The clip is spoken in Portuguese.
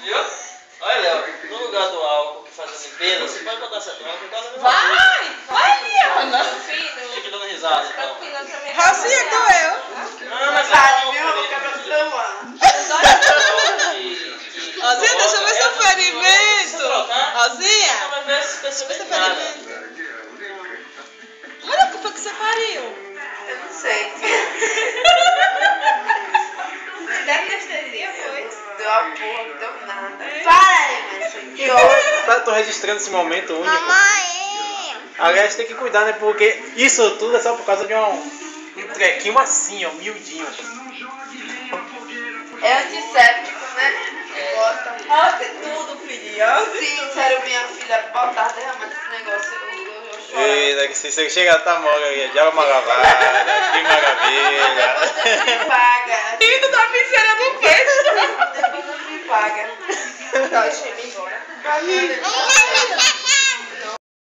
Viu? Olha, Léo, no lugar do álcool que faz a limpeza, você pode botar essa droga que ela Vai, Liana. fica dando risada, então. Rocinha, doeu. Ah, mas Rosinha, deixa eu ver seu ferimento. Rosinha, deixa eu ver se seu ferimento. Olha o que foi que você pariu. Eu não sei. Deve ter anestesia, foi? Deu a porra, não deu nada. Para aí, mas Tô registrando esse momento único. Mamãe. Aliás, tem que cuidar, né? Porque isso tudo é só por causa de um trequinho assim, ó, miudinho. é antisséptico, né? Bota. Ó, tem tudo, filhinha. Sim, sério, minha filha, botar derramando esse negócio. Eu choro. Eita, que se você chega tá mole aí, já uma lavada, que maravilha. Depois você me paga. Indo da pizzeria do peixe. Depois você me paga. Deixa eu ir embora. Vai,